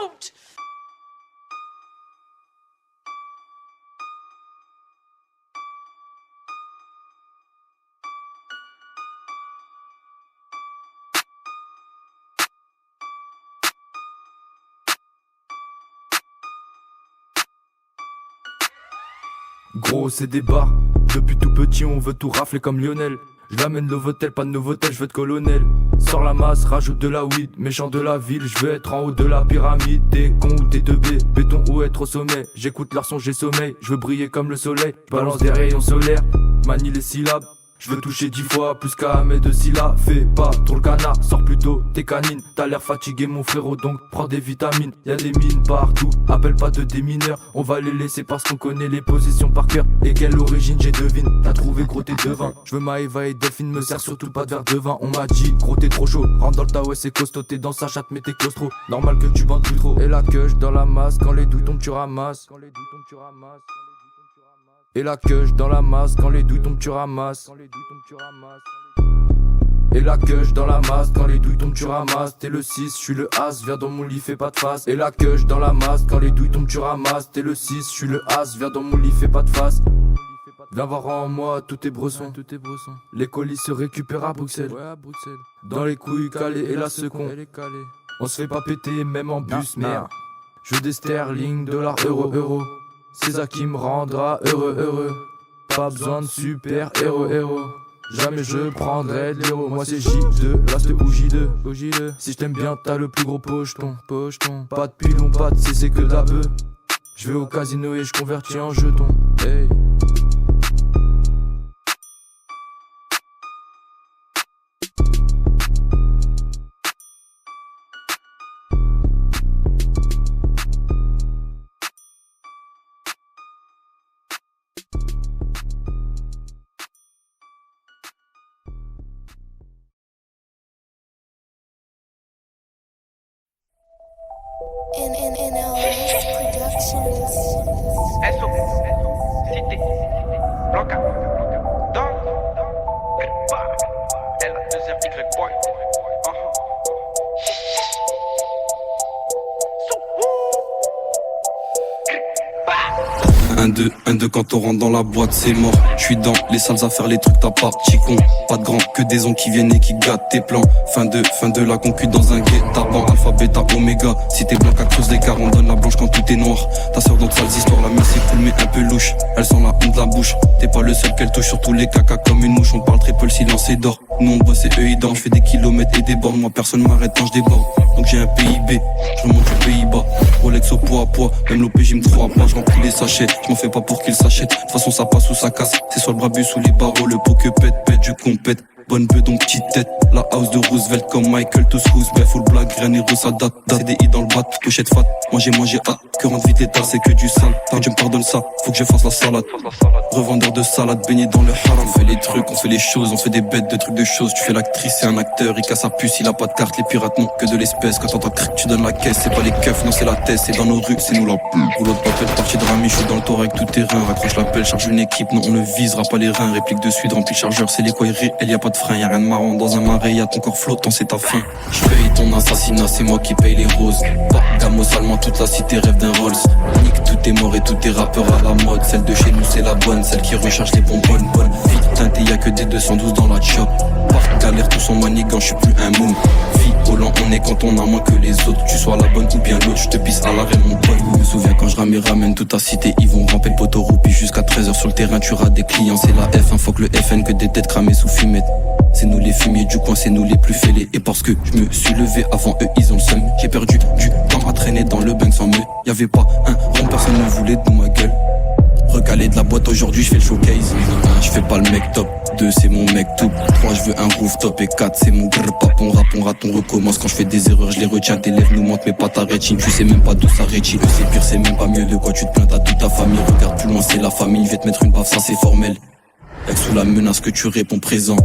don't! Gros c'est des bars, depuis tout petit on veut tout rafler comme Lionel. Je l'amène Novotel, pas de Novotel, je veux être colonel. Sors la masse, rajoute de la weed, méchant de la ville, je veux être en haut de la pyramide. T'es con ou t'es teubé, béton ou être au sommet. J'écoute leur son, j'ai sommeil, je veux briller comme le soleil. Balance des rayons solaires, manie les syllabes. Je veux toucher 10 fois plus qu'à mes deux syllabes. Fais pas trop le canard, sors plutôt tes canines. T'as l'air fatigué mon frérot donc prends des vitamines. Y'a des mines partout, appelle pas de démineurs. On va les laisser parce qu'on connaît les positions par cœur. Et quelle origine j'ai devine, t'as trouvé gros t'es devin. Je veux Maëva et Delphine, me sert surtout pas de verre de vin. On m'a dit gros t'es trop chaud, rentre dans le tas ouais c'est costaud. T'es dans sa chatte mais t'es claustro, normal que tu bandes plus trop. Et la queue dans la masse, quand les douilles tombent tu ramasses. Et la queue dans la masse, quand les douilles tombent tu ramasses. Et la queue dans la masse, quand les douilles tombent tu ramasses. T'es le 6, je suis le As, viens dans mon lit fais pas de face. Et la queue dans la masse, quand les douilles tombent tu ramasses. T'es le 6, je suis le As, viens dans mon lit fais pas de face. Viens voir en moi tous tes bressons. Les colis se récupèrent à Bruxelles. Dans les couilles calées et la second. On se fait pas péter même en bus merde. Je veux des sterling, dollars, euros. C'est ça qui me rendra heureux. Pas besoin de super héros. Jamais je prendrai de l'héros. Moi c'est J2, Last ou J2. Si je t'aime bien t'as le plus gros pocheton. Pas de pilon, pas de C, c'est que de la beuh. Je vais au casino et je convertis en jetons. Hey. NLS Productions. SO, Cité, Blanca, Don, Gripa, L, deuxième Y, boy. 1-2, quand on rentre dans la boîte c'est mort. J'suis dans les sales à faire les trucs t'as pas petit con. Pas de grands, que des ondes qui viennent et qui gâtent tes plans. Fin de la concu dans un guet-apens. Alpha, bêta, oméga. Si t'es blanc à creuse l'écart, on donne la blanche quand tout est noir. Ta sœur dans de sales histoires, la mienne c'est cool mais un peu louche. Elle sent la honte de la bouche. T'es pas le seul qu'elle touche sur tous les caca comme une mouche. On parle très peu, le silence est d'or. Nous on bosse et eux ils dorment. J'fais des kilomètres et des bornes. Moi personne m'arrête quand j'déborde. Donc j'ai un PIB, j'remonte du Pays-Bas. Rolex au poids à poids, même l'OPJ me croit pas. J'remplis les sachets, j'm'en fais pas pour qu'ils s'achètent. De toute façon ça passe ou ça casse. C'est soit le brabus ou les barreaux, le pot que pète, je compète. Bonne beuh donc petite tête. La house de Roosevelt comme Michael tous Roosevelt. Full blague, rien et ça date. CDI dans le bat, pochette fat. Manger hâte. Que rentre vite l'état, c'est que du sale. Tant que Dieu me pardonne ça, faut que je fasse la salade. Revendeur de salade, baigné dans le haram. On fait les trucs, on fait les choses, on fait des bêtes de trucs de choses. Tu fais l'actrice, c'est un acteur, il casse sa puce, il a pas de carte. Les pirates n'ont que de l'espèce. Quand t'entends cric, tu donnes la caisse. C'est pas les keufs, non c'est la tête. C'est dans nos rues, c'est nous la pub. Rouleau de papel, parti de rami, je suis dans le torrent avec tout terrain. Raccroche l'appel, charge une équipe, non on ne visera pas les reins. Réplique de suite, rempli chargeur, c'est les quoi réels, y a pas de frein, y a rien de marrant. Dans un marais, y'a ton corps flottant, c'est ta fin. J'paye ton assassinat, c'est moi qui paye les roses. Pas gamo salement, toute la cité rêve d'un Rolls. Nique, tout est mort et tout est rappeur à la mode. Celle de chez nous, c'est la bonne, celle qui recharge les bonbonnes. Bonne vie teintée, y'a que des 212 dans la chop. Par galère, tous sont manigants, j'suis plus un môme. Vie au lent, on est quand on a moins que les autres. Tu sois la bonne ou bien l'autre, j'te pisse à l'arrêt mon pote. Je me souviens quand je ramène toute ta cité. Ils vont ramper le poteau roupie jusqu'à 13h sur le terrain. Tu rates des clients, c'est la F1, faut que le FN, que des têtes cramées sous fumette. C'est nous les fumiers du coin, c'est nous les plus fêlés. Et parce que je me suis levé avant eux, ils ont le seum. J'ai perdu du temps à traîner dans le bain sans me. Y'avait pas un rond, personne ne voulait de ma gueule. Recalé de la boîte, aujourd'hui je fais le showcase. 1, je fais pas le mec top. 2, c'est mon mec tout. 3, je veux un rooftop. Et 4, c'est mon grrr pap. On rappe, on recommence. Quand je fais des erreurs, je les retiens. Tes lèvres nous mentent, mais pas ta rétine. Tu sais même pas d'où ça rétine. C'est pire, c'est même pas mieux. De quoi tu te plains, t'as toute ta famille. Regarde plus loin, c'est la famille. Je vais te mettre une baffe, ça c'est formel. Y'a que sous la menace que tu réponds présent.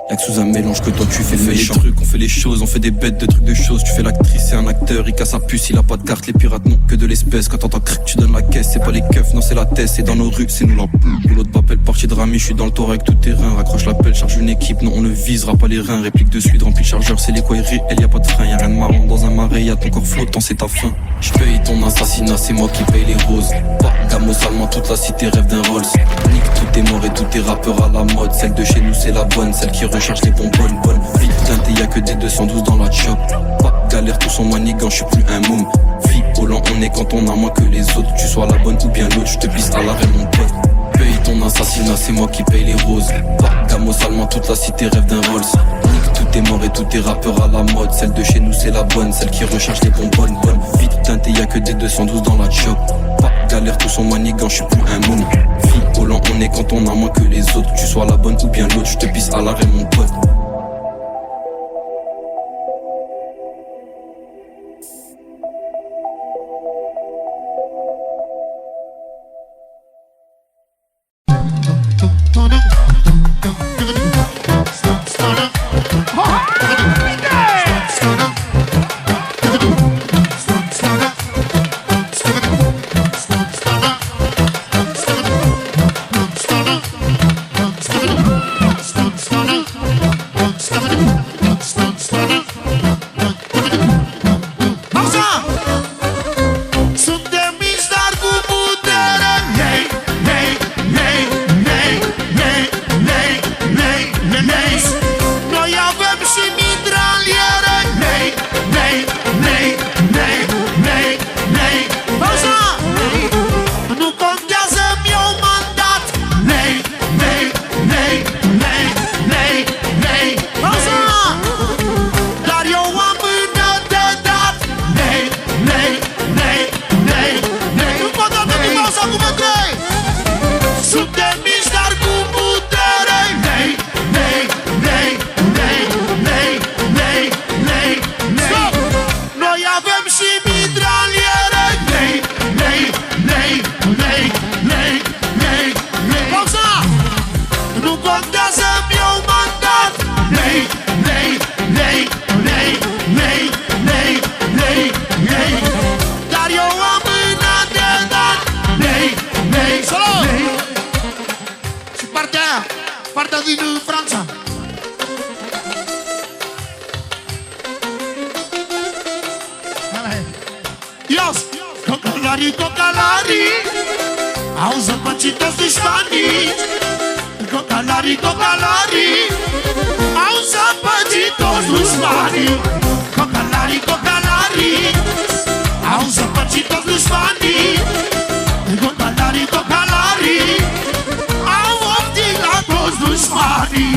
Y'a que sous un mélange que toi tu fais le méchant. On fait les trucs, on fait les choses, on fait des bêtes de trucs de choses. Tu fais l'actrice, c'est un acteur, il casse sa puce, il a pas de carte. Les pirates n'ont que de l'espèce. Quand t'entends cric, tu donnes la caisse. C'est pas les keufs, non c'est la tête. C'est dans nos rues, c'est nous la pub. Boulot de papel, parti de rami, je suis dans le torrent avec tout terrain. Raccroche l'appel, charge une équipe, non on ne visera pas les reins. Réplique de suite, rempli chargeur, c'est les quoi réels, y a pas de frein, y a rien de marrant. Dans un marais, l'oreille à ton corps flottant, c'est ta fin. J'paye ton assassinat, c'est moi qui paye les roses. Pas gamo salement, toute la cité rêve d'un Rolls. Nique tout est mort et tout est rappeur à la mode. Celle de chez nous c'est la bonne, celle qui recherche les bonbonnes. Bonne vie teintée, y'a que des 212 dans la choc. Pas galère, tous sont manigants, j'suis plus un môme. Fille volant, on est quand on a moins que les autres. Tu sois la bonne ou bien l'autre, j'te pisse à l'arrêt mon pote. Paye ton assassinat, c'est moi qui paye les roses. Pas gamo salement, toute la cité rêve d'un Rolls. Nique tout est mort et tout est rappeur à la mode. Celle de chez nous c'est la bonne, celle qui recherche les bonbonnes. Bonne vie teintée, y'a que des 212 dans la choc. Pas galère, tous sont manigants, j'suis plus un môme. Fille volant, on est quand on a moins que les autres. Tu sois la bonne ou bien l'autre, j'te pisse à l'arrêt mon pote. Partea din Franța. Ios! Cocalarii, cocalarii au zăpăcit toți dușmanii. Cocalarii, cocalarii au zăpăcit toți dușmanii. Cocalarii, cocalarii au zăpăcit toți dușmanii. Cocalarii, cocalarii au obținut toți dușmanii.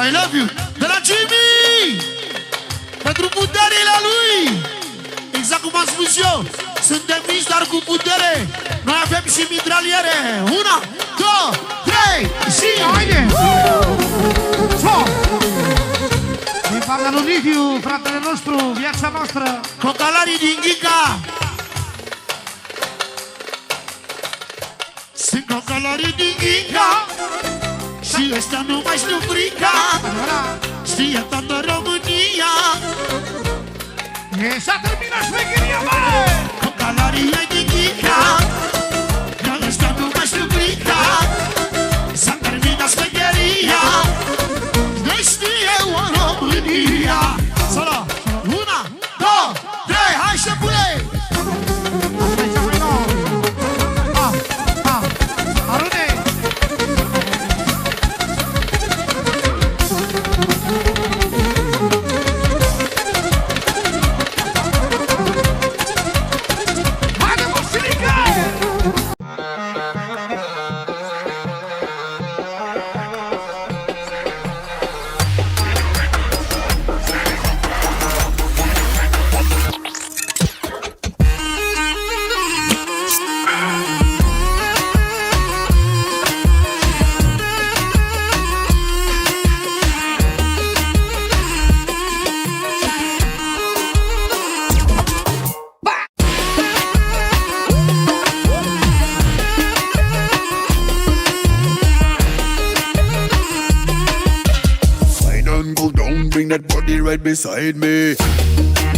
I love you. De la Jimmy! Pentru puterile lui! Exact cum am spus eu, suntem mici, dar cu putere. Noi avem și mitraliere. 1, 2, 3 și haide! Din partea lui Liviu, fratele nostru, viața noastră. Cocalarii din Ghica. Sunt cocalarii din Ghica și ăștia nu mai știu frica. Știe toată România. E s-a terminat șmecheria, băi! Cocalarii din Ghica that body right beside me.